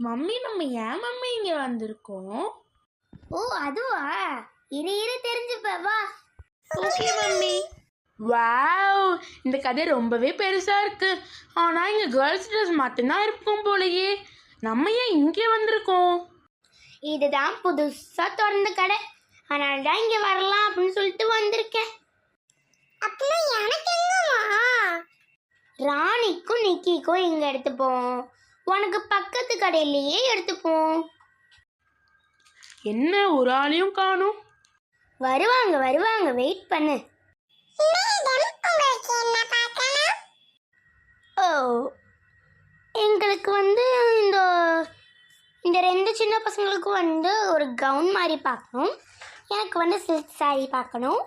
Mummy நம்ம ஏன் mummy இங்கே வந்திருக்கோம்? ஓ அதுவா, இரு இரு தெரிஞ்சுப்ப வா. Okay mummy. வாவ், இந்த கதை ரொம்பவே பெருசா இருக்கு. ஆனா இங்க கேர்ள்ஸ் ட்ரெஸ் மட்டும்தான் இருக்கும் போலயே. நம்ம ஏன் இங்கே வந்திருக்கோம்? இதுதான் புதுசா திறந்த கடை, அதனால தான் இங்க வரலாம் அப்படின்னு சொல்லிட்டு வந்திருக்கேன். ராணிக்கும் நிக்கிக்கும் இங்க எடுத்துப்போம், உனக்கு பக்கத்து கடையிலேயே எடுத்துப்போம். என்ன ஒரு ஆளையும் காணும்? வருவாங்க வருவாங்க, வெயிட் பண்ணு. ஓ, எங்களுக்கு இந்த இந்த ரெண்டு சின்ன பசங்களுக்கு ஒரு கவுன் மாதிரி பார்க்கணும், எனக்கு சில்க் சாரி பார்க்கணும்.